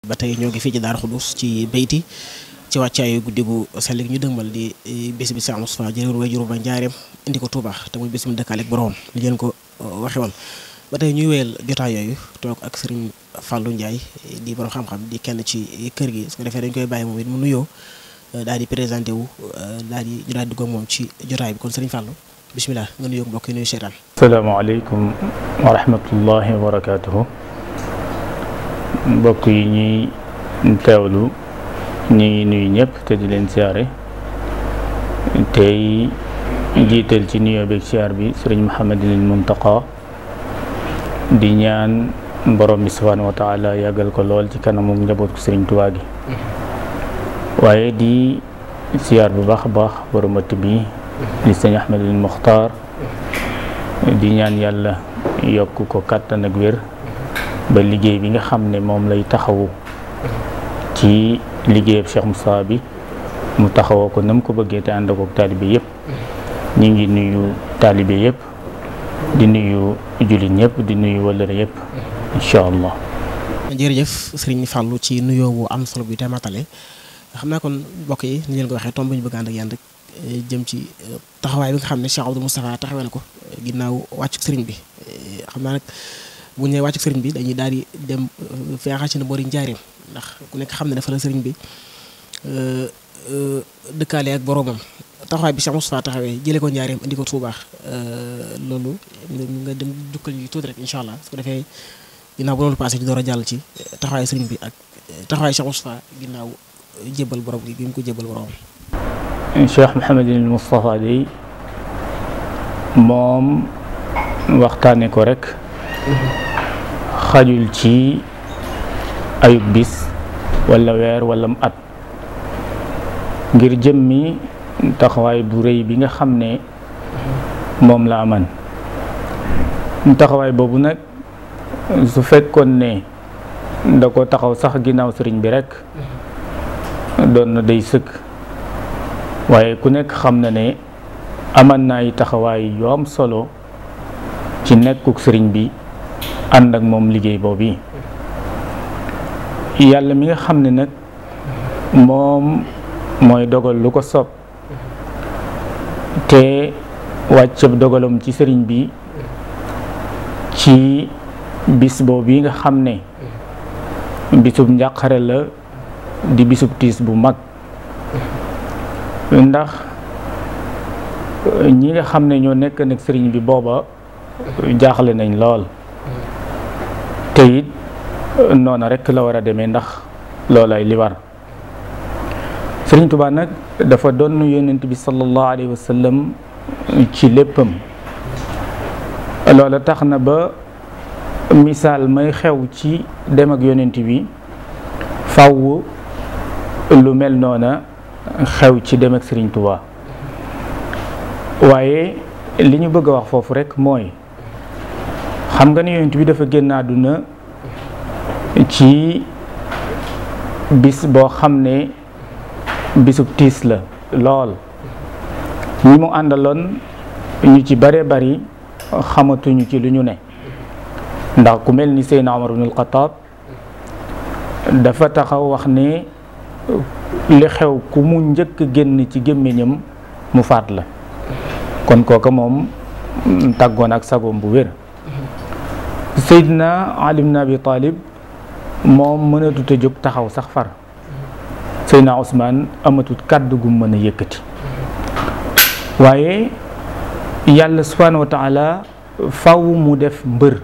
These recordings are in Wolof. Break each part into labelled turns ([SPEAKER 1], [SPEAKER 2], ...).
[SPEAKER 1] ba tey ñoo ngi fii ci Daaru Xudoos ci Beyti ci wàccaayu guddi gu sell gi ñu dëgmal di bés bi Cheikh Moustapha jëlee way juróom ba njaareem indi ko Touba te muy bés mu dëkkaale ak borom li leen ko waxe woon. ba tey ñuy wéyal jotaay yooyu toog ak Serigne Fallou Ndiaye di borom xam-xam di kenn ci kër gi su ko defee dañ koy bàyyi moom it mu nuyoo daal di présenté wu daal di dugg ak moom ci jotaay bi kon Serigne Fallou bisimilah nga nuyoo mbokk yi nuyu seetaan.
[SPEAKER 2] asalaamaaleykum wa rahmatullahi wa barakaatuhu. mbokk yi ñuy teewlu ñu ngi nuyu ñëpp te di leen siyaare tey jiital ci nuyoo beeg siyaar bi sëriñ Muhammadinil Muntaqa di ñaan borom bi subhaanahu wa taala yàggal ko lool ci kanamu njaboot ko sëriñ Tuubaa gi waaye di siyaar bu baax a baax borom ëtt bi di sëriñ Ahmadul Muxtaar di ñaan yàlla yokk ko kàttan ak wér ba liggéey bi nga xam ne moom lay taxawu ci liggéeyab Cheikh Moustapha bi mu taxawoo ko nam ko bëggee te ànd ak taalibe yëpp ñu ngi nuyu taalibe yëpp di nuyu jullit ñëpp di nuyu wëllëre yëpp incha allah.
[SPEAKER 1] jërëjëf Serigne Fallou ci nuyoo bu am solo bi te matale xam naa kon mbokk yi ni leen ko waxee tomb bi ñu bëgg ànd ak yéen rek jëm ci taxawaay bi nga xam ne Cheikh Abdou Moustapha taxawee na ko ginnaaw wàccu Serigne bi xam naa nag. bu ñu nee wàccu sëriñ bi dañuy daal di dem fi nga xam ne boori njaareem ndax ku nekk xam ne dafa la sëriñ bi dëkkaale ak boromam taxawaay bi Cheikh Moustapha taxawee jëlee ko njaareem indi ko Touba loolu nga dem jukkal ñu tuuti rek incha allah su ko defee ginnaaw bu loolu passé ñu door a jàll ci taxawaay sëriñ bi ak taxawaay Cheikh Moustapha ginnaaw jébbal borom gi bi mu ko jébbal boromam.
[SPEAKER 2] Cheikh Mouhamadul Moustapha day moom waxtaane ko rek. xajul ci ayub bis wala weer wala mu at ngir jëmmi taxawaay bu rëy bi nga xam ne moom la aman taxawaay boobu nag su fekkoon ne da ko taxaw sax ginnaaw sëriñ bi rekk doon na day sëkk waaye ku nekk xam na ne aman na ay taxawaay yu am solo ci nekkuk sëriñ bi ànd ak moom liggéey boobu yàlla mi nga xam ne nag moom mooy dogal lu ko soob te wàcceb dogalam ci sëriñ bi ci bis boobu nga xam ne bisub njàqare la di bisub tiis bu mag ndax ñi nga xam ne ñoo nekk nag sëriñ bi booba jaaxle nañ lool te it noona rekk la war a demee ndax loolay li war Sëriñ Tuubaa nag dafa doon yonent bi sallallahu alayhi wa sallam ci léppam loola tax na ba misaal may xew ci dem ak yonent bi faw lu mel noona xew ci dem ak Sëriñ Tuubaa waaye li ñu bëgg a wax foofu rekk mooy xam nga ne yonent bi dafa génn àdduna ci bis boo xam ne bisub tiis la lool ñi mu àndaloon ñu ci bare bari xamatuñu ci lu ñu ne ndax ku mel ni Seydina Omar ibn al-Khattab dafa taxaw wax ne li xew ku mu njëkk génn ci gémmiñam mu faat la kon kooka moom tàggoon ak sagoom bu wér Seydina Ali ibn Abi Talib moom mënatut a jóg taxaw sax far Seydina Ousmane amatut kàddu gu mën a yëkkati waaye yàlla subhanahu wa taala faw mu def mbër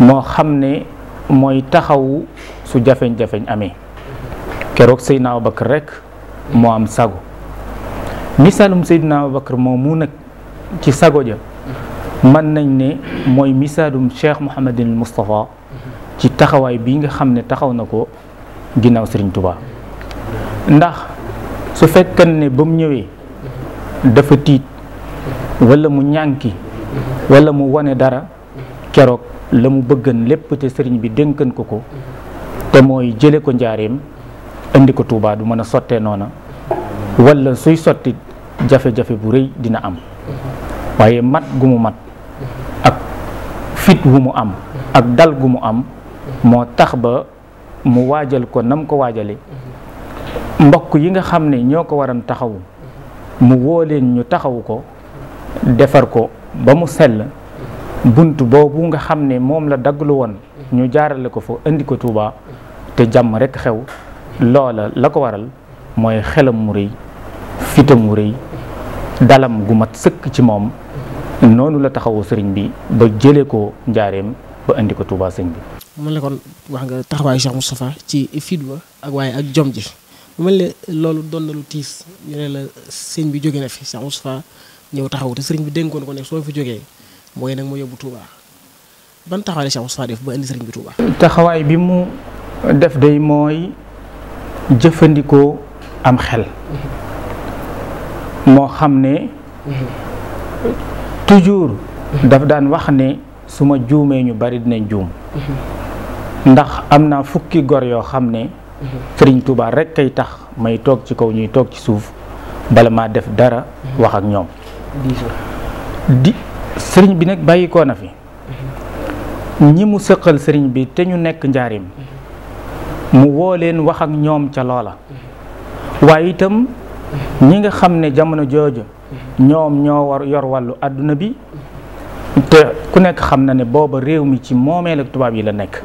[SPEAKER 2] moo xam ne mooy taxawu su jafeñ-jafeñ amee keroog Seydina Abubakar rek moo am sago misaalum Seydina Abubakar moom mu nag ci sago ja mën nañ ne mooy misaalum Cheikh Mouhamadul Moustapha ci taxawaay bi nga xam ne taxaw na ko ginnaaw Serigne Touba ndax su fekkan ne ba mu ñëwee dafa tiit wala mu ñànki wala mu wane dara keroog la mu bëggan lépp te Serigne bi dénkan ko ko te mooy jële ko njaareem indi ko Touba du mën a sottee noona wala suy sotti jafe-jafe bu rëy dina am waaye mat gu mu mat ak fit wu mu am ak dal gu mu am moo tax ba mu waajal ko nam ko waajale mbokk yi nga xam ne ñoo ko waran taxawu mu woo leen ñu taxawu ko defar ko ba mu sell bunt boobu nga xam ne moom la dagglu woon ñu jaarale ko fa indi ko Touba te jàmm rekk xew loola la ko waral mooy xelam mu rëy fitam mu rëy dalam gu mat sëkk ci moom noonu la taxawu sëriñ bi ba jëlee ko njaareem ba indi ko Touba sëñ bi.
[SPEAKER 1] mu ne kon wax nga taxawaayu Cheikh Moustapha ci fit ba ak waaye ak jom ji mu mel ne loolu doon na lu tiis ñu ne la sëñ bi jóge na fi Cheikh Moustapha ñëw taxaw te sëriñ bi dénkoon ko ne soo fi jógee mooy nag ma yóbbu Touba ban taxawaay la Cheikh Moustapha def ba indi sëriñ bi Touba.
[SPEAKER 2] taxawaay bi mu def day mooy jëfandikoo am xel moo xam ne toujours daf daan wax ne su ma juumee ñu bari dinañ juum ndax am naa fukki gor yoo xam ne sëriñ Touba rek kay tax may toog ci kaw ñuy toog ci suuf bala maa def dara wax ak ñoom di sëriñ bi nag bàyyi ko na fi ñi mu sëqal sëriñ bi te ñu nekk njaarim mu woo leen wax ak ñoom ca loola waaye itam ñi nga xam ne jamono jooju ñoom ñoo war yor wàllu àdduna bi te ku nekk xam na ne booba réew mi ci moomeel ak tubaab yi la nekk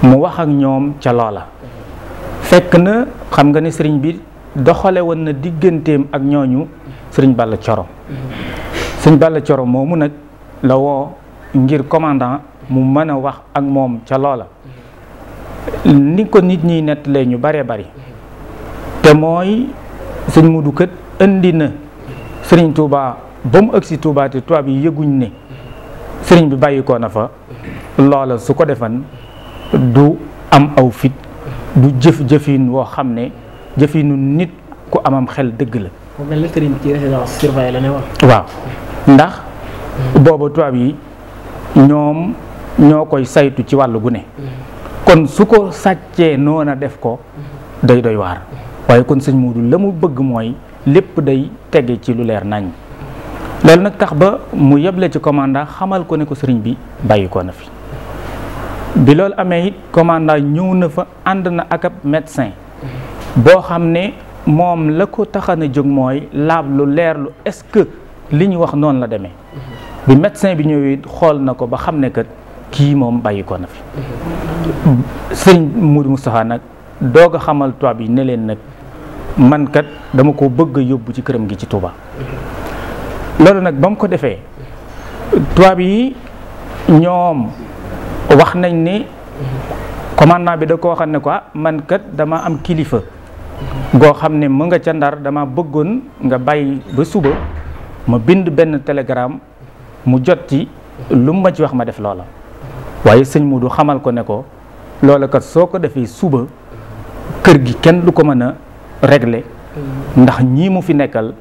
[SPEAKER 2] mu wax ak ñoom ca loola fekk na xam nga ne sëriñ bi doxale woon na digganteem ak ñooñu sëriñ Balla Coro sëriñ Balla Coro moomu nag la woo ngir commandant mu mën a wax ak moom ca loola ni ko nit ñiy nettalee ñu bare bari te mooy sëñ Mudu Kët indi na sëriñ Touba ba mu ëgsi Touba te tubaab yi yëguñ ne sëriñ bi bàyyi ko na fa loola su ko defan du am aw fit du jëf-jëfin woo xam ne jëfinu nit ku amam xel dëgg la.
[SPEAKER 1] mu mel ne sëriñ bi ci résidence surveillée la ne woon.
[SPEAKER 2] waaw ndax booba tubaab yi ñoom ñoo koy saytu ci wàllu gu ne kon su ko sàccee noona def ko day doy waar waaye kon sëñ Muudu la mu bëgg mooy lépp day tege ci lu leer nañ loolu nag tax ba mu yeble ci commandant xamal ko ne ko sëriñ bi bàyyi ko na fi bi loolu amee it commandant ñëw na fa ànd na ak ab médecin boo xam ne moom la ko taxan a jóg mooy laab lu leer lu est-ce que li ñu wax noonu la demee bi médecin bi ñëwee xool na ko ba xam ne kat kii moom bàyyi ko na fi sëriñ Moudou Moustapha nag doog a xamal tubaab yi ne leen nag man kat dama ko bëgg a yóbbu ci këram gi ci Touba loolu nag ba mu ko defee tubaab yi ñoom wax nañ ne commandant bi da ko waxal ne ko man kat dama am kilifa goo xam ne mu nga ca Ndar dama bëggoon nga bàyyi ba suba ma bind benn télégramme mu jot ci lu mu ma ci wax ma def loola waaye sëñ Mudu xamal ko ne ko loola kat soo ko defee suba kër gi kenn du ko mën a régler ndax ñii mu fi nekkal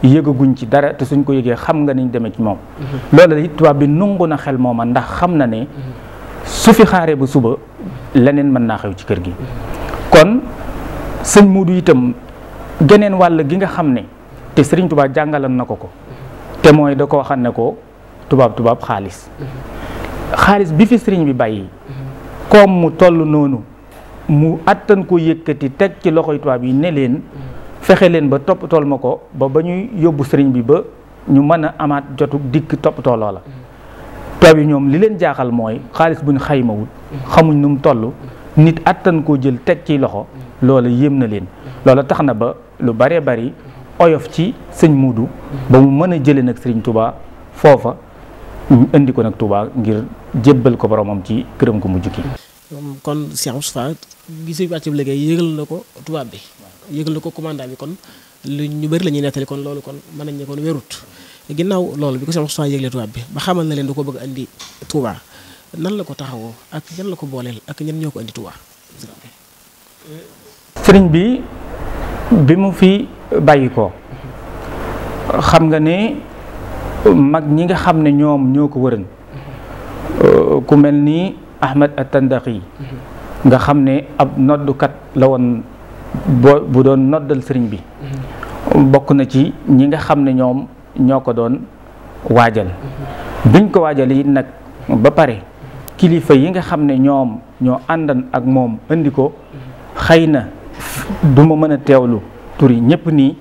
[SPEAKER 2] yëgaguñ ci dara te suñ ko yëgee xam nga niñ demee ci moom loola it tubaab bi nungu na xel mooma ndax xam na ne su fi xaaree ba suba leneen mën naa xew ci kër gi kon sëñ Mudu itam geneen wàll gi nga xam ne te sëriñ tubaab jàngalan na ko te mooy da ko waxal ne ko tubaab xaalis bi fi sëriñ bi bàyyi comme mu toll noonu mu attan ko yëkkati teg ci loxoy tubaab yi ne leen fexe leen ba toppatool ma ko ba ñuy yóbbu sëriñ bi ba ñu mën a amaat jotu dikk toppatoo loola tubaab yi ñoom li leen jaaxal mooy xaalis bu ñu xaymawut xamuñ nu mu toll nit attan koo jël teg ci loxo loola yéem na leen loola tax na ba lu bare bari oyof ci sëñ Muudu ba mu mën a jële nag sëriñ Touba foofa ñu indi ko nag Touba ngir jébbal ko boromam ci këram ko mujj ki
[SPEAKER 1] kon Cheikh Moustapha gis wàcc bi liggéey yëgal na ko tubaab bi yëgal na ko commandant bi kon lu ñu bëri la ñuy nettali kon loolu kon mën nañ ne kon wérut ginnaaw loolu bi ko Cheikh Moustapha yëgle tubaab bi ba xamal na leen du ko bëgg andi Touba nan la ko taxawoo ak ñan la ko booleel ak ñan ñoo ko andi Touba.
[SPEAKER 2] sëriñ bi mu fi bàyyi ko xam nga ne mag ñi nga xam ne ñoom ñoo ko wëran ku mel ni Ahmad At-Tandaqi nga xam ne ab noddukat la woon bu doon noddal sëriñ bi bokk na ci ñi nga xam ne ñoom ñoo ko doon waajal biñ ko waajal yi nag ba pare kilifa yi nga xam ne ñoom ñoo àndan ak moom indi ko xëy na du ma mën a teewlu tur yi ñëpp nii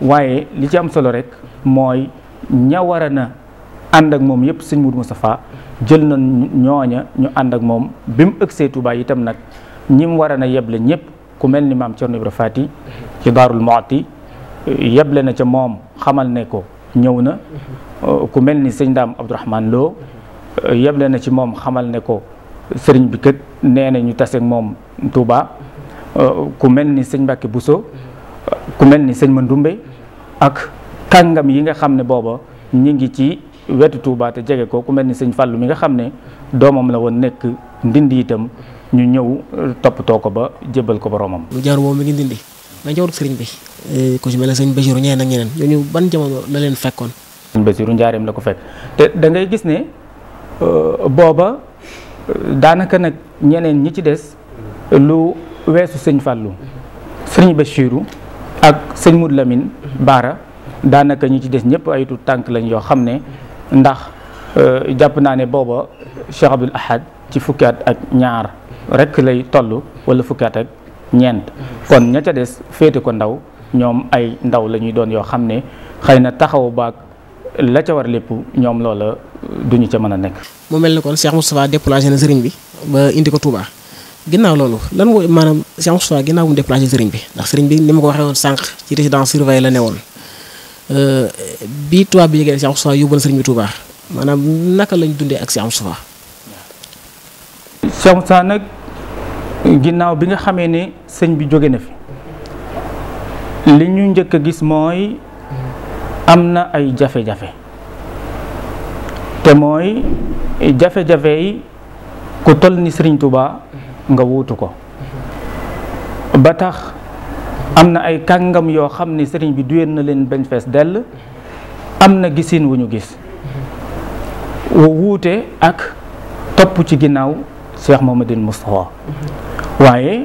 [SPEAKER 2] waaye li ci am solo rek mooy ña war a na ànd ak moom yëpp sëñ Moudou Moustapha jël na ñooña ñu ànd ak moom bi mu ëgsee Touba itam nag ñi mu war a na yeble ñëpp ku mel ni maam Thierno Ibra Fati ci Daarul Muhti yeble na ca moom xamal ne ko ñëw na. ku mel ni sëñ Daam Abdourahmane Lo yeble na ci moom xamal ne ko sëriñ bi kët nee na ñu taseeg moom Touba. ku mel ni sëñ Mbacke Bousso ku mel ni sëñ Mandoumbe ak kàngam yi nga xam ne booba ñi ngi ci wetu Touba te jege ko ku mel ni sëñ Fallou mi nga xam ne doomam la woon nekk ndindi itam ñu ñëw toppatoo ko ba jébbal ko boromam.
[SPEAKER 1] lu jaar moom mi ngi ndindi ma jawru sëriñ bi ku ci mel ne sëñ Basiru ñeneen ak ñeneen ñooñu ban jamono la leen fekkoon.
[SPEAKER 2] sëñ Basiru njaareem la ko fekk te da ngay gis ne booba daanaka nag ñeneen ñi ci des lu weesu sëñ Fallou sëñ Basiru ak sëñ Moudou Lamine Baara daanaka ñi ci des ñëpp ay tuut tànk lañ yoo xam ne ndax jàpp naa ne booba Cheikh Abdoul Ahad ci fukki at ak ñaar rek lay toll wala fukki at ak ñeent kon ña ca des féete ko ndaw ñoom ay ndaw la ñuy doon yoo xam ne xëy na taxawu baag la ca war lépp ñoom loola duñu ca mën a nekk.
[SPEAKER 1] mu mel ni kon Cheikh Moustapha déplacé na sëriñ bi ba indi ko Touba ginnaaw loolu lan mooy maanaam Cheikh Moustapha ginnaaw mu déplacé sëriñ bi ndax sëriñ bi ni ma ko waxee woon sànq ci résidence surveillée la newoon bi tubaab bi yëgee Cheikh Moustapha yóbbu na sëriñ bi Touba maanaam naka lañ dundee ak Cheikh Moustapha.
[SPEAKER 2] Cheikh Moustapha nag ginnaaw bi nga xamee ne sëñ bi jóge na fi li ñu njëkk a gis mooy am na ay jafe-jafe te mooy jafe-jafe yi ku toll ni Sëriñ Touba nga wuutu ko ba tax am na ay kàngam yoo xam ne sëriñ bi duyeen na leen bañ fees dell am na gisin wu ñu gis wu wuute ak topp ci ginnaaw Cheikh Mouhamadoul Moustapha waaye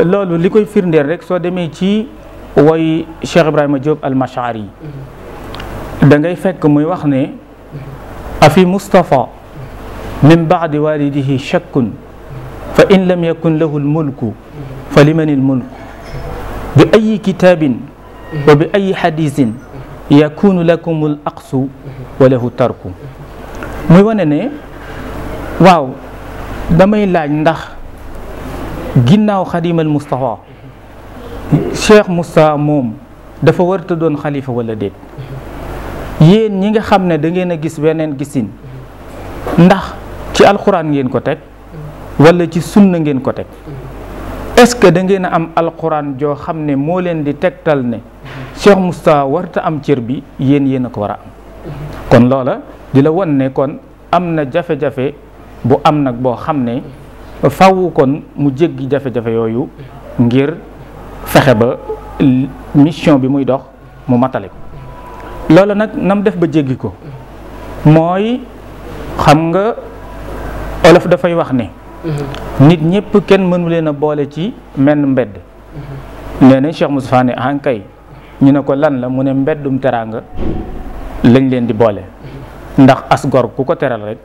[SPEAKER 2] loolu li koy firndeel rek soo demee ci woy Cheikh Ibrahima Diop al-Mash'ari da ngay fekk muy wax ne afi Moustapha min baadi walidihi shakkun fa in lam yakun lahu lmulku fa limanil mulku bi ayi kitaabin wa bi ayi hadisin yakunu lakum al aqsu wa lahu tarku muy wane ne waaw damay laaj ndax ginnaaw xadimal Moustapha Cheikh Moustapha moom dafa warta doon xalifa wala déet yéen ñi nga xam ne da ngeen a gis weneen gisin ndax ci alxuraan ngeen ko teg wala ci sunna ngeen ko teg est-ce que da ngeen a am alxuraan joo xam ne moo leen di tegtal ne Cheikh Moustapha warta am cër bi yéen a ko war a am kon loola di la won ne kon am na jafe-jafe bu am nag boo xam ne fawu kon mu jéggi jafe-jafe yooyu ngir fexe ba mission bi muy dox mu matale ko loolu nag nam def ba jéggi ko mooy xam nga olof dafay wax ne nit ñëpp kenn mënu leen a boole ci menn mbedd nee na Cheikh Moustapha ne ankay ñu ne ko lan la mu ne mbeddum teraanga lañ leen di boole ndax as gor ku ko teral rek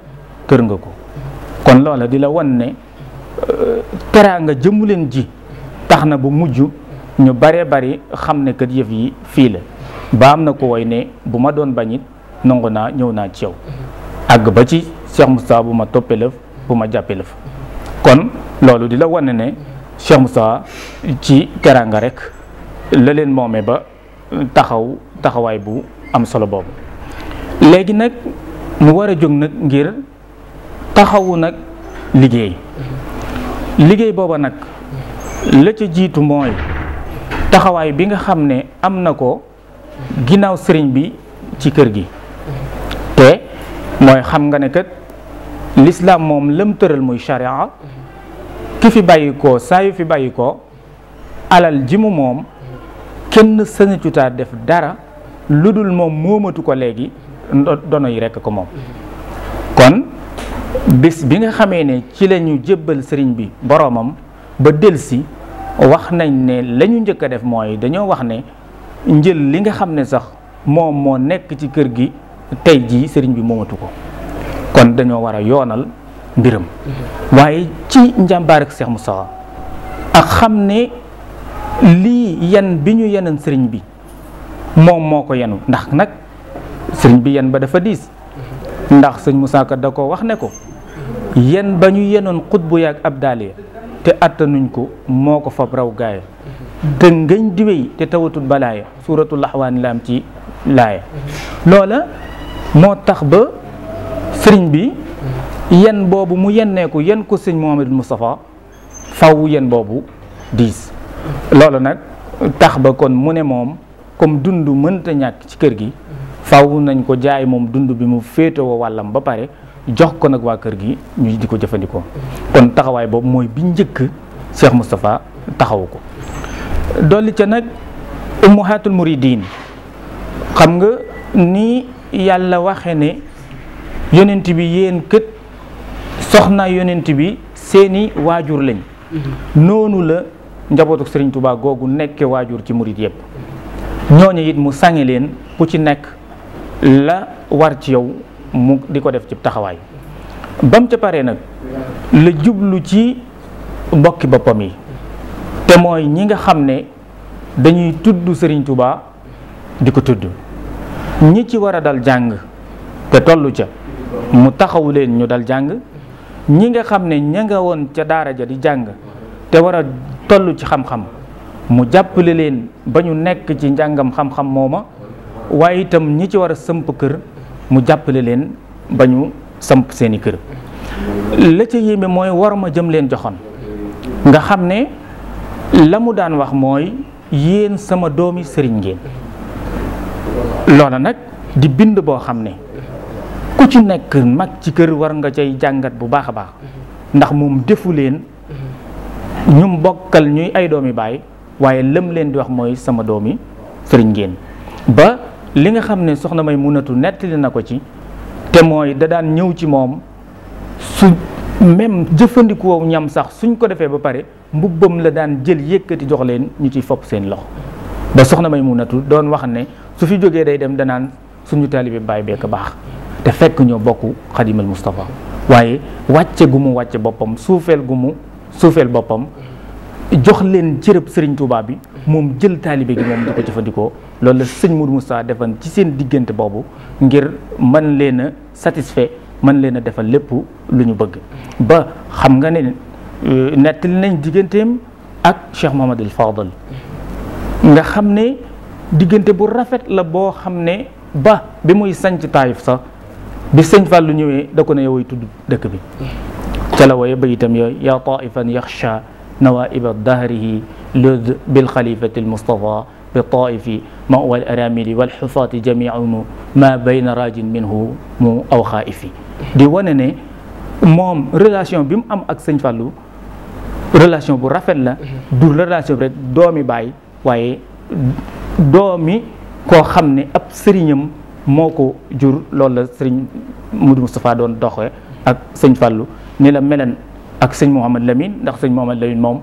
[SPEAKER 2] kër nga ko kon loola di la wan ne teraanga jëmu leen ji tax na bu mujj ñu baree bari xam ne kat yëf yi fii la ba am na ko woy ne bu ma doon bañit nangu naa ñëw naa ci yow àgg ba ci Cheikh Moustapha bu ma toppee lëf bu ma jàppee lëf kon loolu di la wane ne Cheikh Moustapha ci teraanga rek la leen moomee ba taxawaay bu am solo boobu léegi nag mu war a jóg nag ngir taxawu nag liggéey booba nag la ca jiitu mooy taxawaay bi nga xam ne am na ko ginnaaw sëriñ bi ci kër gi te mooy xam nga ne kat l'islam moom lam tëral muy charia ki fi bàyyi ko saa yu fi bàyyi ko alal ji mu moom kenn sañatutaa def dara lu dul moom moomatu ko léegi dono yi rekk ko moom kon bis bi nga xamee ne ci la ñu jébbal sëriñ bi boroomam ba delsi wax nañ ne la ñu njëkk a def mooy dañoo wax ne njël li nga xam ne sax moom moo nekk ci kër gi tey jii sëriñ bi moomatu ko kon dañoo war a yoonal mbiram waaye ci njàmbaar ak Cheikh Moustapha ak xam ne lii yan bi ñu yenan sëriñ bi moom moo ko yenu ndax nag sëriñ bi yen ba dafa diis ndax sëñ Moussa Ka da ko wax ne ko yen ba ñu yenoon xutbu yaak ab daaliya te attanuñ ko moo ko fab raw gaaya te ngañ di wéy te tawatul balaaya suuratul laxwaani la am ci laaya loola moo tax ba sëriñ bi yen boobu mu yenneeku yen ko sëñ Mouhamadou Moustapha faw yen boobu diis loolu nag tax ba kon mu ne moom comme dund mënta ñàkk ci kër gi faw nañ ko jaay moom dund bi mu féetewoo wàllam ba pare jox ko nag waa kër gi ñu di ko jëfandikoo kon taxawaay boobu mooy bi njëkk Cheikh Moustapha taxawu ko dolli ca nag ummahatul muridin xam nga ni yàlla waxe ne yonent bi yéen kët soxna yonent bi seeni waajur lañ noonu la njabootu Sëriñ Tuubaa googu nekke waajur ci murid yépp ñooñu it mu sange leen ku ci nekk la war ci yow mu di ko def ci taxawaay bam ca paree nag la jublu ci mbokki boppam yi te mooy ñi nga xam ne dañuy tudd Sëriñ Tuubaa di ko tudd ñi ci war a dal jàng te tollu ca mu taxawu leen ñu dal jàng ñi nga xam ne ña nga woon ca daara ja di jàng te war a toll ci xam-xam mu jàppale leen ba ñu nekk ci njàngam xam-xam mooma waaye itam ñi ci war a samp kër mu jàppale leen ba ñu samp seeni kër la ca yéeme mooy war ma jëm leen joxoon nga xam ne la mu daan wax mooy yéen sama doomi sëriñ ngeen loola nag di bind boo xam ne ku ci nekk mag ci kër war nga cay jàngat bu baax a baax ndax moom defu leen ñum bokkal ñuy ay doomi baay waaye lëm leen di wax mooy sama doomi sëriñ ngeen ba li nga xam ne soxna may munatu nettali na ko ci te mooy da daan ñëw ci moom su même jëfandikoo ñam sax suñ ko defee ba pare mbubbam la daan jël yëkkati jox leen ñu ciy fopp seen loxo ba soxna may munatu doon wax ne su fi jógee day dem danaan suñu taalibe baay beek baax te fekk ñoo bokk xadimal Moustapha waaye wàcce gu mu wàcce boppam suufeel gu mu suufeel boppam jox leen cërëb sëriñ Touba bi moom jël taalibe gi moom di ko jëfandikoo loolu la sëñ Mourou Moussa defan ci seen diggante boobu ngir mën leen a satisfait mën leen a defal lépp lu ñu bëgg ba xam nga ne nettali nañ digganteem ak Cheikh Mouhamadul Fadal nga xam ne diggante bu rafet la boo xam ne ba bi muy sanc Taayif sax bi sëñ Fàllu ñëwee da ko ne yow tudd dëkk bi ca la wooye ba itam yooyu yaa taifan yaxsha nawaiba dahrihi lud bil xalifati almustafa bi taifi ma wal aramili wal xufaati jamiumu ma bayna rajin minhu mu aw xaifi di wane ne moom relation bi mu am ak sëñ Fàllu relation bu rafet la du relation bi rek doomi baay waaye doomi koo xam ne ab sëriñam moo ko jur loolu la sëriñ Modou Moustapha doon doxee ak sëñ Fallou ni la melen ak sëñ Mouhamad Lamine ndax sëñ Mouhamad Lamine moom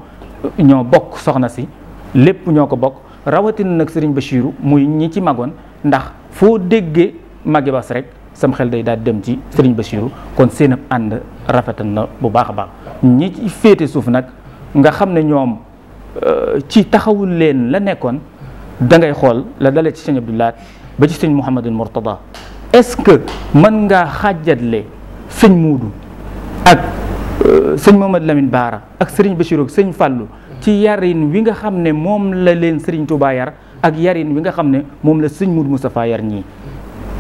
[SPEAKER 2] ñoo bokk soxna si lépp ñoo ko bokk rawatina nag sëriñ Bachirou muy ñi ci magoon ndax foo déggee magi bas rek sam xel day daal dem ci sëriñ Bachirou kon seen ab ànd rafetal na bu baax a baax ñi ci féete suuf nag nga xam ne ñoom ci taxawul leen la nekkoon da ngay xool la dalee ci sëñ Abdoulaat ba ci sëñ Mouhamadul Mourtada est-ce que mën ngaa xàjjatle sëñ Muudu ak sëñ Mouhamad Lamine Baara ak sëriñ Bachirou ak sëñ Fallou ci yarin wi nga xam ne moom la leen sëriñ Touba yar ak yarin wi nga xam ne moom la sëñ Muudu Moustapha yar ñii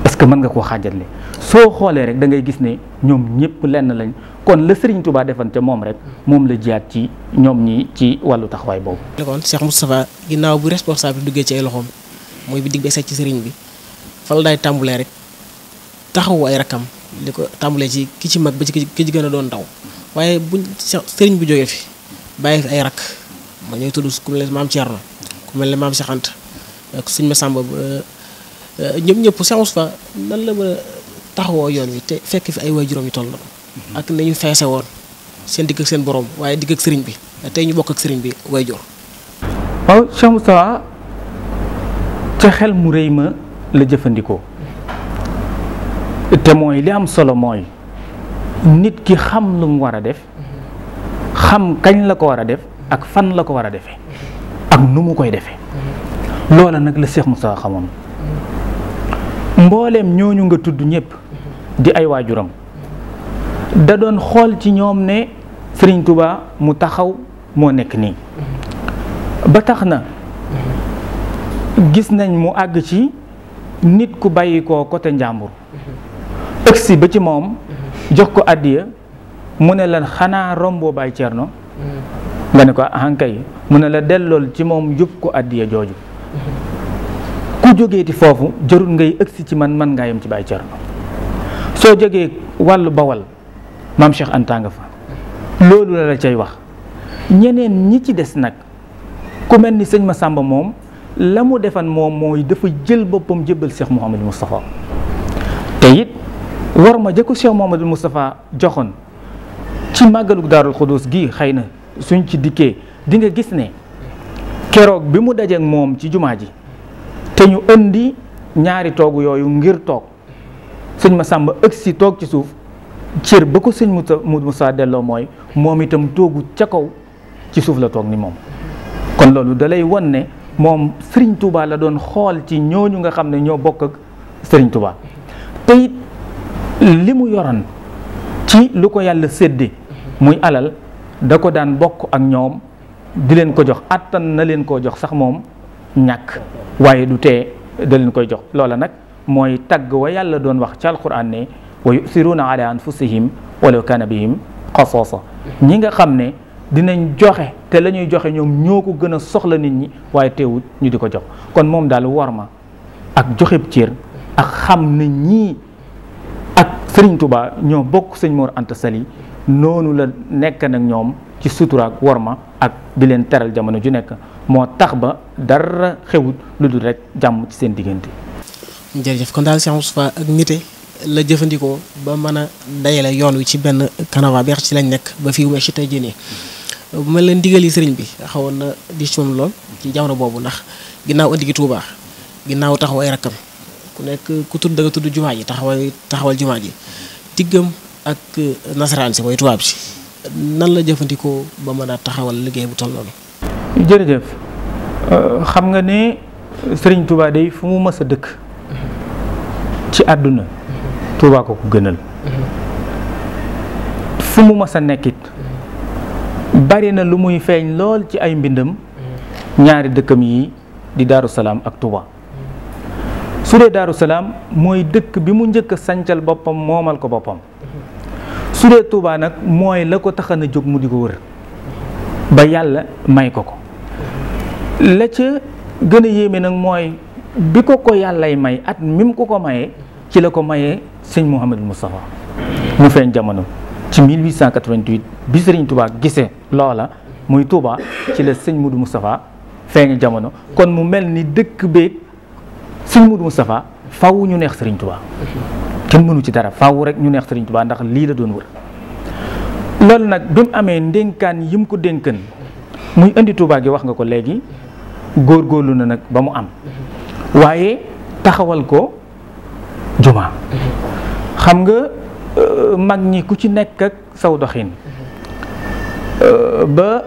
[SPEAKER 2] est-ce que mën nga koo xàjjatle soo xoolee rek da ngay gis ne ñoom ñëpp lenn lañ kon la sëriñ Touba defan ca moom rek moom la jiyaat ci ñoom ñi ci wàllu taxawaay boobu.
[SPEAKER 1] kon Cheikh Moustapha ginnaaw bu responsable duggee ci ay loxoom mooy bi dig bi ci sëriñ bi fa la daay tàmbulee rek taxawu ay rakam li ko tàmbulee ci ki ci mag ba ci ki ci gën a doon ndaw waaye buñ sëriñ bu jógee fi bàyyi fi ay rak ma ñooy tudd ku mel ne maam Thierno ku mel ne maam Cheikh Anta ak sëñ Massamba ñoom ñëpp Cheikh Moustapha nan la mën a taxawoo yoon wi te fekk fi ay waajuram yu toll ak na ñu feese woon seen digg ak seen borom waaye digg ak sëriñ bi tey ñu bokk ak sëriñ bi waajur.
[SPEAKER 2] waaw Cheikh Moustapha ca xel mu rëy ma la jëfandikoo te mooy li am solo mooy nit ki xam lu mu war a def, xam kañ la ko war a def ak fan la ko war a defee ak nu mu koy defee. loola nag la Cheikh Moussa xamoon. mbooleem ñooñu nga tudd ñëpp di ay waajuram da doon xool ci ñoom ne Serigne Touba mu taxaw moo nekk nii. ba tax na gis nañ mu àgg ci nit ku bàyyi ko côté njàmbur ëgsi ba ci moom jox ko àddiya mu ne la xanaa romboo Baay Cerno nga ne ko ahankay mu ne la dellool ci moom yóbbu ko àddiya jooju. ku jógeeti foofu jarul ngay ëgsi ci man ngaa yem ci Baay Cerno. soo jógee wàllu Bawal maam Cheikh Anta nga fa loolu la cay wax. ñeneen ñi ci des nag ku mel ni sëñ Massamba moom la mu defan moom mooy dafa jël boppam jébbal Cheikh Mouhamadou Moustapha. te it war ma jëkko Cheikh Mouhamadou Moustapha joxoon ci màggalug Daarul Xudoos gi xëy na suñ ci dikkee di nga gis ne keroog bi mu dajeek moom ci jumaa ji te ñu indi ñaari toogu yooyu ngir toog sëñ Massamba ëgsi toog ci suuf cër ba ko sëñ Moussa delloo mooy moom itam toogu ca kaw ci suuf la toog ni moom. kon loolu da lay won ne moom Serigne Touba la doon xool ci ñooñu nga xam ne ñoo bokk ak Serigne Touba. te it li mu yoroon ci lu ko yàlla sédde muy alal da ko daan bokk ak ñoom di leen ko jox attan na leen koo jox sax moom ñàkk waaye du tee da leen koy jox. loola nag mooy tagg wa yàlla doon wax ci alquran ne wa yusiruuna ala anfusihim walaw kaana bihim xasaasa. ñi nga xam ne dinañ joxe te la ñuy joxe ñoom ñoo ko gën a soxla nit ñi waaye teewul ñu di ko jox. kon moom daal war ma ak joxeb cër ak xam ne ñii ak Serigne Touba ñoo bokk sëñ Mor Anta Sali noonu la nekk nag ñoom ci sutura ak war ma ak di leen teral jamono ju nekk moo tax ba dara xewut lu dul rek jàmm ci seen diggante.
[SPEAKER 1] jërëjëf kon daal Cheikh Moustapha ak nite la jëfandikoo ba mën a dayale yoon wi ci benn kanava bi ci lañ nekk ba fii ci tey jii nii bu mel leen digal yi sëriñ bi xawoon na di ci moom lool ci jamono boobu ndax ginnaaw indi gi Touba ginnaaw taxaw ay rakkam ku nekk ku tudd da nga tudd jumaa ji taxawal jumaa ji diggam ak nasaraan si mooy tubaab si nan la jëfandikoo ba mën a taxawal liggéey bu toll noonu.
[SPEAKER 2] jërëjëf xam nga ne Serigne Touba day fu mu mës a dëkk ci àdduna Touba ko gënal fu mu mës a nekkit bari na lu muy feeñ lool ci ay mbindam ñaari dëkkam yi di Daaru Salaam ak Touba. su dee Daaru Salaam mooy dëkk bi mu njëkk a sancal boppam moomal ko boppam su dee Touba nag mooy la ko taxan a jóg mu di ko wër ba yàlla may ko ko. la ca gën a yéeme nag mooy bi ko yàllay may at mi mu ko mayee ci la ko mayee sëñ Mouhamadou Moustapha mu feeñ jamono ci 1888 bi Serigne Touba gisee loola muy Touba ci la sëñ Moudou Moustapha feeñ jamono. kon mu mel ni dëkk beeg sëñ Moudou Moustapha faw ñu neex Serigne Touba kenn mënu ci dara faw rek ñu neex Serigne Touba ndax lii la doon wër. loolu nag bi mu amee ndénkaan yi mu ko dénkan muy indi Touba gi wax nga ko léegi góorgóorlu na nag ba mu am waaye taxawal ko jumaa. xam nga mag ñi ku ci nekk ak saw doxin ba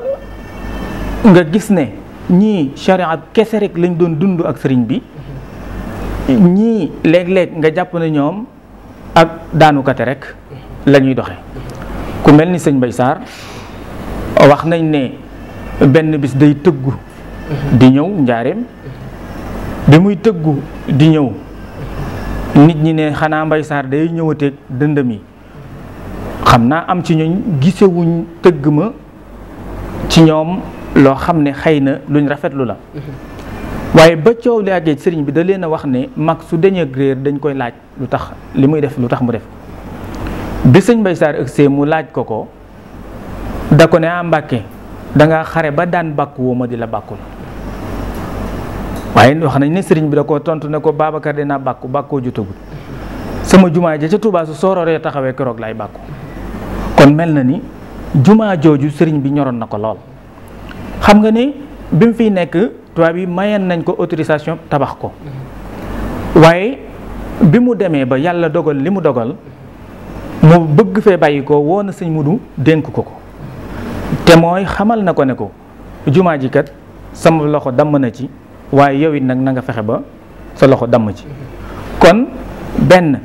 [SPEAKER 2] nga gis ne ñii charia kese rek lañ doon dund ak sëriñ bi ñii léeg-léeg nga jàpp ne ñoom ak daanukate rek la ñuy doxe ku mel ni sëñ Mbay Sarr wax nañ ne benn bis day tëggu di ñëw njaareem bi muy tëggu di ñëw nit ñi ne xanaa Mbay Sarr day ñëwateeg dëndëm yi xam naa am ci ñooñ gisewuñ tëgg ma ci ñoom loo xam ne xëy na luñ rafetlu la waaye ba coow li àggee sëriñ bi da leen a wax ne mag su deñee réer dañ koy laaj lu tax li muy def lu tax mu def bi sëñ Mbay Sarr ëgsee mu laaj ko da ko ne a Mbàkke danga xare ba daan bàkku woo ma di la bàkkul waaye wax nañ ne sëriñ bi da ko tontu ne ko Babacar dinaa bàkkoo jotagul sama jumaa ja ca Touba su soororee taxawee keroog lay bàkku kon mel na ni jumaa jooju sëriñ bi ñoroon na ko lool. xam nga ne bi mu fiy nekk tubaab yi mayeen nañ ko autorisation tabax ko waaye bi mu demee ba yàlla dogal li mu dogal mu bëgg fee bàyyi ko woo na sëñ Mudu dénk ko ko te mooy xamal na ko ne ko jumaa ji kat sama loxo damm na ci waaye yow it nag na nga fexe ba sa loxo damm ci. kon benn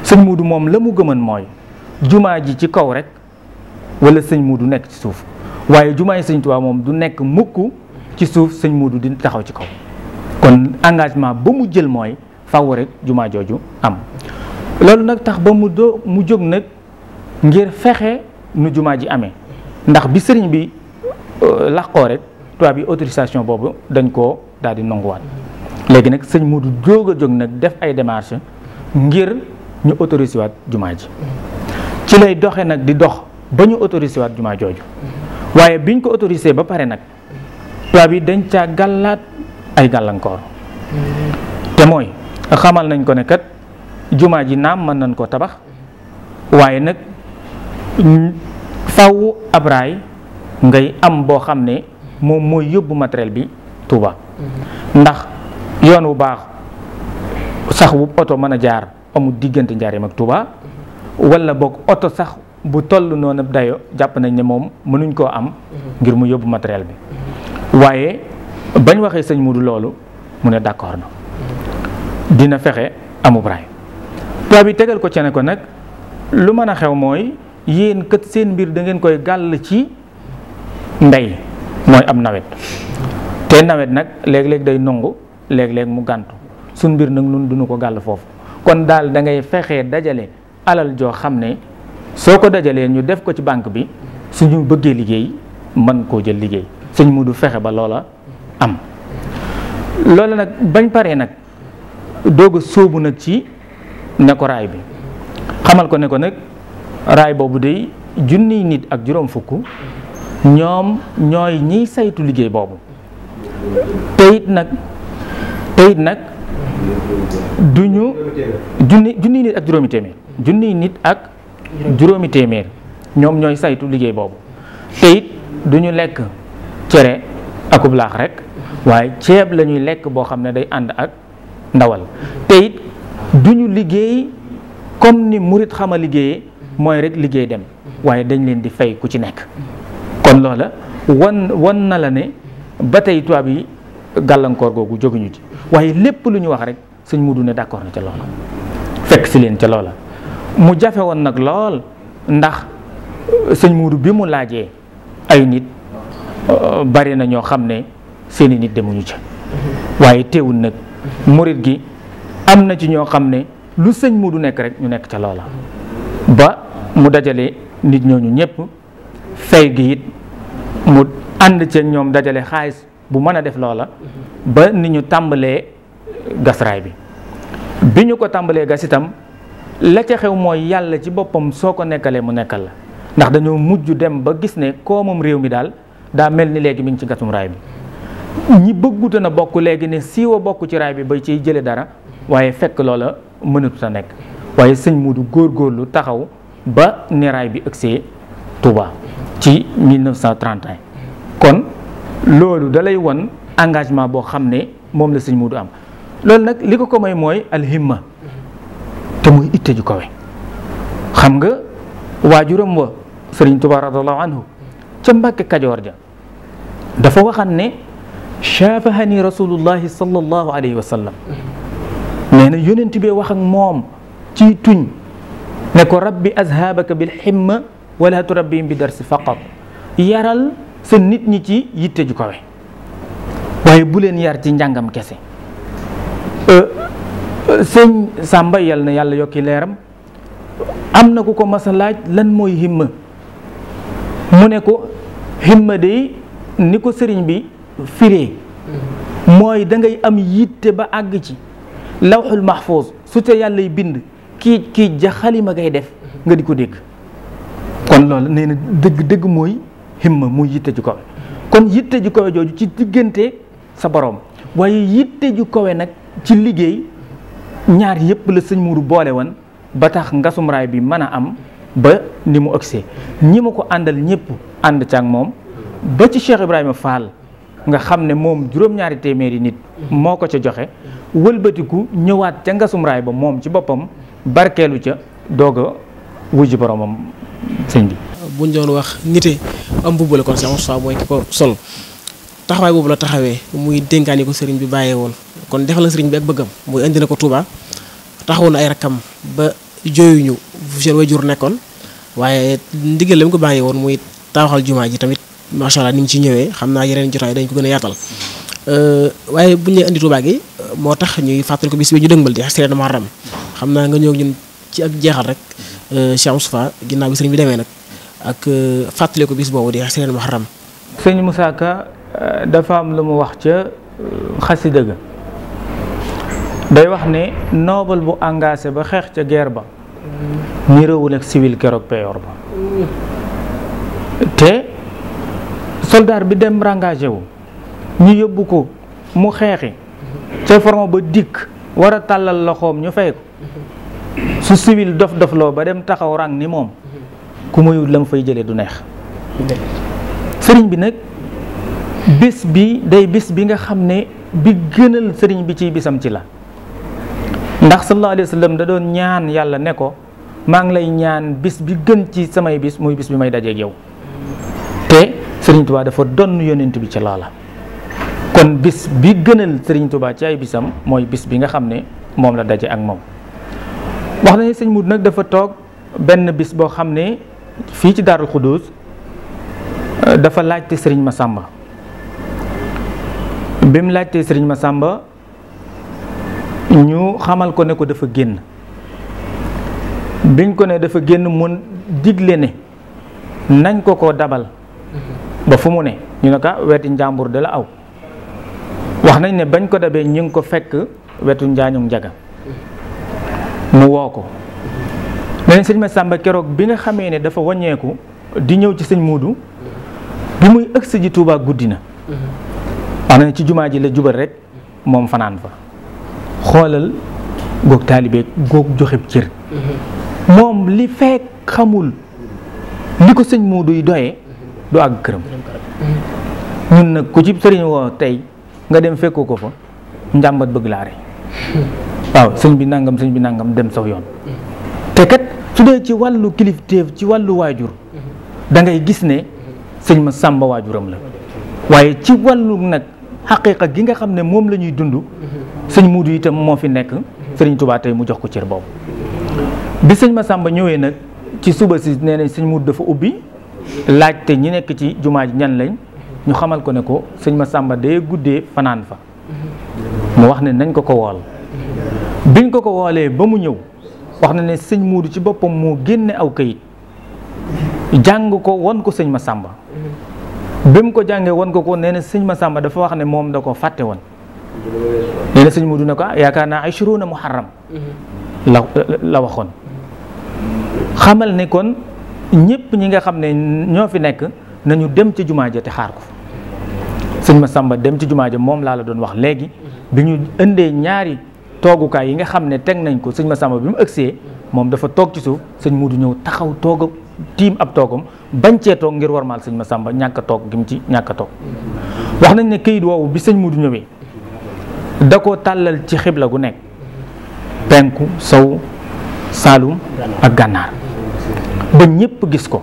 [SPEAKER 2] sëñ Mudu moom la mu gëman mooy jumaa ji ci kaw rek wala sëñ Mudu nekk ci suuf waaye jumaa yi sëñ Tuubaa moom du nekk mukk ci suuf sëñ Mudu di taxaw ci kaw. kon engagement ba mu jël mooy faaw rek jumaa jooju am loolu nag tax ba mu jóg nag ngir fexe nu jumaa ji amee ndax bi sëriñ bi làqoo rek tubaab bi autorisation boobu dañ koo daal di nanguwaat léegi nag sëñ Mudu jóg nag def ay démarches ngir ñu autorisé waat jumaa ji ci lay doxe nag di dox ba ñu autorisé waat jumaa jooju waaye biñ ko autorisé ba pare nag tubaab yi dañ caa gàllaat ay gàllankoor te mooy xamal nañ ko ne kat jumaa ji naam mën nañ koo tabax waaye nag faw ab raay ngay am boo xam ne moom mooy yóbbu matériel bi Touba ndax yoon wu baax sax wu oto mën a jaar amul diggante Njaaréem ak Touba wala boog oto sax bu toll noonu dayo jàpp nañ ne moom mënuñ koo am ngir mu yóbbu matériel bi waaye bañ waxee sëñ Mudu loolu mu ne d'accord na dina fexe amub raay tubaab bi tegal ko ci ne ko nag lu mën a xew mooy yéen kat seen mbir da ngeen koy gàll ci mbay mooy am nawet te nawet nag léeg-léeg day nongu léeg-léeg mu gàntu suñ mbir nag nun duñu ko gàll foofu kon daal da ngay fexee dajale alal joo xam ne soo ko dajalee ñu def ko ci banque bi suñu bëggee liggéey mën koo jël liggéey sëñ Mudu fexe ba loola am loola nag bañ paree nag doog a sóobu nag ci ne ko raay bi xamal ko ne ko nag raay boobu day junniy nit ak juróom fukk ñoom ñooy ñiy saytu liggéey boobu te it nag duñu junniy nit ak juróomi téeméer junniy nit ak juróomi téeméer ñoom ñooy saytu liggéey boobu te it duñu lekk cere akub laax rek waaye ceeb la ñuy lekk boo xam ne day ànd ak ndawal te it duñu liggéey comme ni murit xama liggéeyee mooy rek liggéey dem waaye dañ leen di fay ku ci nekk kon loola wan na la ne ba tey tubaab yi gàllankoor googu jóguñu ci waaye lépp lu ñu wax rek sëñ Mudu ne d'accord na ca loola fekk si leen ca loola mu jafe woon nag lool ndax sëñ Mudu bi mu laajee ay nit bari na ñoo xam ne seeni nit demuñu ca waaye teewul nag murit gi am na ci ñoo xam ne lu sëñ Mudu nekk rek ñu nekk ca loola ba mu dajale nit ñooñu ñëpp fay gi it mu ànd ci ñoom dajale xaalis bu mën a def loola ba ni ñu tàmbalee gas raay bi ñu ko tàmbalee gas itam la ca xew mooy yàlla ci boppam soo ko nekkalee mu nekkal la ndax dañoo mujj dem ba gis ne koomam réew mi daal daa mel ni léegi mi ngi ci gasum raay bi ñi bëgguta na bokk léegi ne siiwa bokk ci raay bi ba ciy jële dara waaye fekk loola mënatu a nekk waaye sëñ Mudu góorgóorlu taxaw ba ni raay bi ëgsee Touba ci 1931 kon loolu dalay won engagement boo xam ne moom la sëñ Mudu am loolu nag li ko may mooy alhimma te muy itte ju kawe xam nga waajuram wa sëriñ Touba radiyallahu anhu ca Mbàkke Kajoor ja dafa waxan ne shaafahani rasulullahi sallallahu alayhi wa sallam nee na yonent bi wax ak moom ci tuñ ne ko rabbi azhabaka bil himma wala turabbihim bi darsi faqat yaral sa nit ñi ci yitte ju kawe waaye bu leen yar ci njàngam kese sëñ Sàmba yal na yàlla yokki leeram am na ku ko mas a laaj lan mooy himma mu ne ko himma de ni ko sëriñ bi firee mooy da ngay am yitte ba àgg ci lawxul mahfuz su te yàllay bind kii ja xalima ngay def nga di ko dégg kon loolu nee na dëgg mooy himma muy yitte ju kawe kon yitte ju kawe jooju ci diggante sa borom waaye yitte ju kawe nag ci liggéey ñaar yépp la sëñ Mudu boole woon ba tax ngasum raay bi mën a am ba ni mu ëgsee ñi ma ko àndal ñëpp ànd ca ak moom ba ci Cheikh Ibrahima Fall nga xam ne moom juróom-ñaari téeméeri nit moo ko ca joxe wëlbatiku ñëwaat ca ngasum raay ba moom ci boppam barkeelu ca doog a wujji boromam sëñ bi.
[SPEAKER 1] buñ doon wax nite am mbubb la kon Cheikh Moustapha mooy ki ko sol taxawaay boobu la taxawee muy dénkaan yi ko sëriñ bi bàyyee woon kon defal na sëriñ bi ak bëggam muy indi na ko Touba taxawoon na ay rakkam ba jooyuñu fu seen wayjur nekkoon waaye ndigal la mu ko bàyyee woon muy tawaxal jumaa ji tamit macha allah ni mu ci ñëwee xam naa yeneen jotaay dañ ko gën a yaatal waaye buñ ñee indi Touba gi moo tax ñuy fàttali ko bis bi ñu dëngbal di Asriya Muharram xam naa nga ñëw ñun ci ak jeexal rek Cheikh Moustapha ginnaaw bi sëriñ bi demee nag ak fàttali ko bis boobu di Asriya Muharram.
[SPEAKER 2] sëñ Moussa Ka dafa am lu mu wax ca xasida ga day wax ne noble bu engagé ba xeex ca guerre ba niroowul ak civil keroog peyor ba te soldat bi dem engagé wu ñu yóbbu ko mu xeexi ca forme ba dikk war a tàllal loxoom ñu fay ko su civil dof-dofloo ba dem taxaw rang ni moom ku mayut la mu fay jëlee du neex sëriñ bi nag bis bi day bis bi nga xam ne bi gënal sëriñ bi ci bisam ci la ndax sallallahu alayhi wa sallam da doon ñaan yàlla ne ko maa ngi lay ñaan bis bi gën ci samay bis muy bis bi may dajeeg yow te sëriñ Tuubaa dafa donn yonent bi ci loola kon bis bi gënal sëriñ Tuubaa ci ay bisam mooy bis bi nga xam ne moom la daje ak moom wax nañu sëñ Mudu nag dafa toog benn bis boo xam ne fii ci Daarul Xudoos dafa laajte sëriñ Masamba bi mu laajtee sëriñ Masamba ñu xamal ko ne ko dafa génn biñ ko ne dafa génn mun digle ne nañ ko dabal ba fu mu ne ñu ne ka weti njàmbur de la aw wax nañ ne bañ ko dabee ñu ngi ko fekk wetu njaañum njaga mu woo ko leneen sëñ Masamba keroog bi nga xamee ne dafa wàññeeku di ñëw ci sëñ Muudu bi muy ëgsi ji Tuubaa guddi na wax na ne ci jumaa ji la jubal rek moom fanaan fa xoolal goog taalibe goog joxeb cër moom li fekk xamul li ko sëñ Muudu yi doyee du àgg këram ñun nag ku ci sëriñ woo tey nga dem fekkoo ko fa njàmbat bëgg laa rey waaw sëñ bi nangam dem saw yoon te kat su dee ci wàllu kilifteef ci wàllu waajur da ngay gis ne sëñ Masamba waajuram la waaye ci wàllu nag xaqiiqa gi nga xam ne moom la ñuy dund sëñ Muudu itam moo fi nekk sëriñ Tuubaa tey mu jox ko cër boobu bi sëñ Masamba ñëwee nag ci suba si nee nañ sëñ Muudu dafa ubbi laajte ñi nekk ci jumaa ji ñan lañ ñu xamal ko ne ko sëñ Masamba day guddee fanaan fa mu wax ne nañ ko wool biñ ko woolee ba mu ñëw wax na ne sëñ Muudu ci boppam moo génne aw kayit jàng ko won ko sëñ Masamba bi mu ko jàngee won ko nee na sëñ Masamba dafa wax ne moom da ko fàtte woon nee na sëñ Muudu ne ko yaakaar naa ashruna muharram la waxoon xamal ne kon ñëpp ñi nga xam ne ñoo fi nekk nañu dem ci jumaa ja te xaar ko sëñ Masamba dem ci jumaa ja moom laa la doon wax léegi bi ñu indee ñaari toogukaay yi nga xam ne teg nañ ko sëñ Masamba bi mu ëgsee moom dafa toog ci suuf sëñ Muudu ñëw taxaw toog tiim ab toogam bañ cee toog ngir warmaal sëñ Masamba ñàkk a toog gi mu ci ñàkk a toog wax nañ ne këyit woowu bi sëñ Muudu ñëwee da ko tàllal ci xibla gu nekk penku sow saalum ak gànnaar ba ñépp gis ko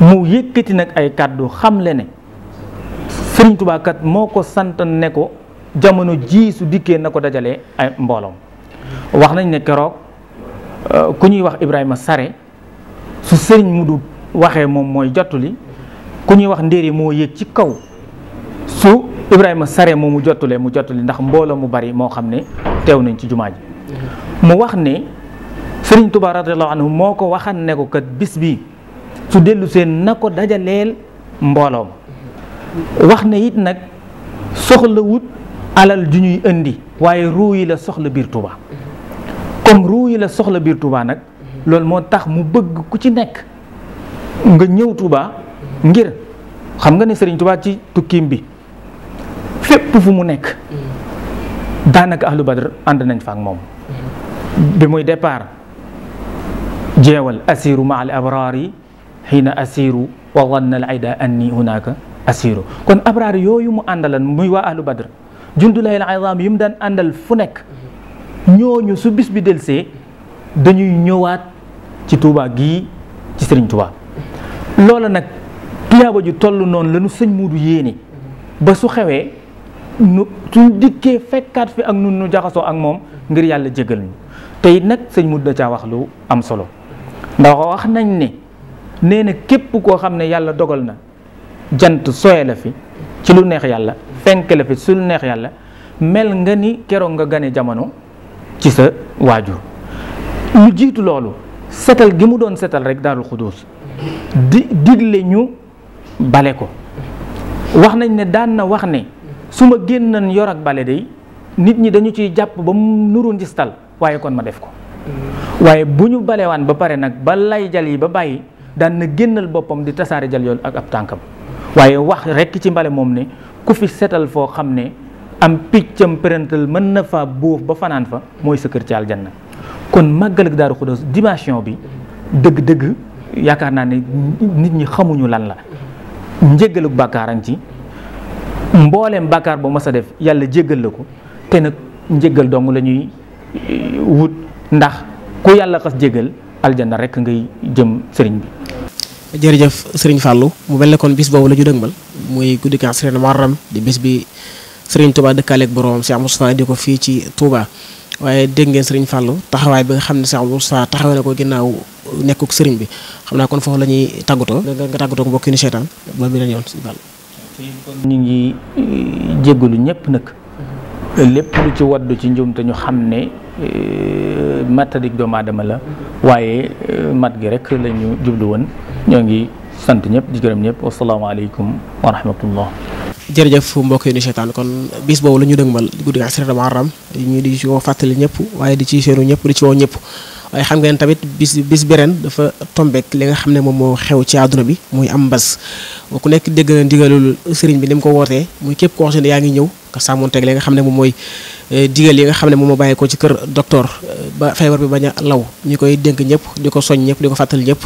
[SPEAKER 2] mu yëkkati nag ay kàddu xamle ne sëriñ Tuubaa kat moo ko sant ne ko jamono ji su dikkee na ko dajalee ay mbooloom wax nañ ne keroog ku ñuy wax Ibrahima Sare su sëriñ Muudu waxee moom mooy jottali ku ñuy wax ndéeri moo yéeg ci kaw su Ibrahima Sare moom mu jottalee mu jottali ndax mbooloo mu bari moo xam ne teew nañ ci jumaa ji mu wax ne sëriñ Tuubaa radiyallaahu anhu moo ko waxan ne ko kat bis bi su dellu seen na ko dajaleel mbooloom wax ne it nag soxla wut alal ju ñuy indi waaye ruu yi la soxla biir Tuubaa comme ruu yi la soxla biir Tuubaa nag loolu moo tax mu bëgg ku ci nekk nga ñëw Tuubaa ngir xam nga ne sëriñ Tuubaa ci tukkiim bi fépp fu mu nekk daanaka ahlu badr ànd nañ fa ak moom bi muy départ jeewal asiru ma al abraari xiina asiru wa wanna al ayda anni hunaka asiru kon abraar yooyu mu àndalan muy waa ahlu badr jundulahi al azam yi mu daan àndal fu nekk ñooñu su bis bi delsee dañuy ñëwaat ci Touba gii ci Serigne Touba. loola nag tuyaaba ju toll noonu la nu sëñ Muudu yéene ba su xewee nu suñ dikkee fekkaat fi ak nun nu jaxasoo ak moom ngir yàlla jégal ñu te it nag sëñ Muudu da caa wax lu am solo ndax wax nañ ne nee na képp koo xam ne yàlla dogal na jant soye la fi ci lu neex yàlla fenk la fi su lu neex yàlla mel nga ni keroog nga gane jamono ci sa waajur. lu jiitu loolu setal gi mu doon setal rek Daarul Xudoos digle ñu bale ko wax nañ ne daan na wax ne su ma génnan yor ak bale day nit ñi dañu ciy jàpp ba mu nuru njistal waaye kon ma def ko waaye bu ñu balewaan ba pare nag ba lay jal yi ba bàyyi daan na génnal boppam di tasaare jal yoon ak ab tànkam waaye wax rekk ci mbale moom ne ku fi setal foo xam ne am piccam parental mën na fa bóof ba fanaan fa mooy sa kër ci aljanna. kon màggal ak Daaru Xudoos dimension bi dëgg-dëgg yaakaar naa ne nit ñi xamuñu lan la njéggaluk bàkkaaran ci mbooleem bàkkaar ba mas a def yàlla jéggal la ko te nag njéggal dong la ñuy wut ndax ku yàlla xas jéggal aljanna rek ngay jëm sëriñ bi.
[SPEAKER 1] jërëjëf sëriñ Fallou mu mel ne kon bis boobu la ñu dëgmal muy guddi gi Asriina Muharram di bis bi sëriñ Touba dëkkaaleeg boroom Cheikh Moustapha di ko fii ci Touba waaye dégg ngeen sëriñ Fallou taxawaay bi nga xam ne Cheikh Moustapha taxawee na ko ginnaaw nekkuk sëriñ bi xam naa kon foofu la ñuy tàggatoo nga tàggatoo ko mbokk yi ni seetaan ba bi leen yoon sëriñ Fallou.
[SPEAKER 2] ñu ngi jéggalu ñëpp nag lépp lu ci waddu ci njum te ñu xam ne matadik doomu aadama la waaye mat gi rek la ñu jublu woon ñoo ngi sant ñëpp di gërëm ñëpp wasalaamaaleykum wa rahmatullah.
[SPEAKER 1] jërëjëf mbokk yi ni seetaan kon bis boobu la ñu dëgmal guddi Asriina Muharram ñu di ci woo fàttali ñëpp waaye di ci seenu ñëpp di ci woo ñëpp waaye xam ngeen tamit bis bi ren dafa tombeek li nga xam ne moom moo xew ci àdduna bi muy am mbas ku nekk dégg na ndigalul sëriñ bi ni mu ko wootee muy képp koo xam ne yaa ngi ñëw nga sàmmonteeg li nga xam ne moom mooy digal yi nga xam ne moom moo bàyyi ko ci kër docteur ba feebar bi bañ a law ñu koy dénk ñëpp di ko soñ ñëpp di ko fàttali ñëpp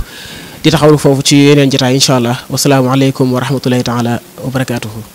[SPEAKER 1] di taxawlu foofu ci yeneen jotaay incha allah wasalaamualeykum wa rahmatullahi taala wa barakaatuhu.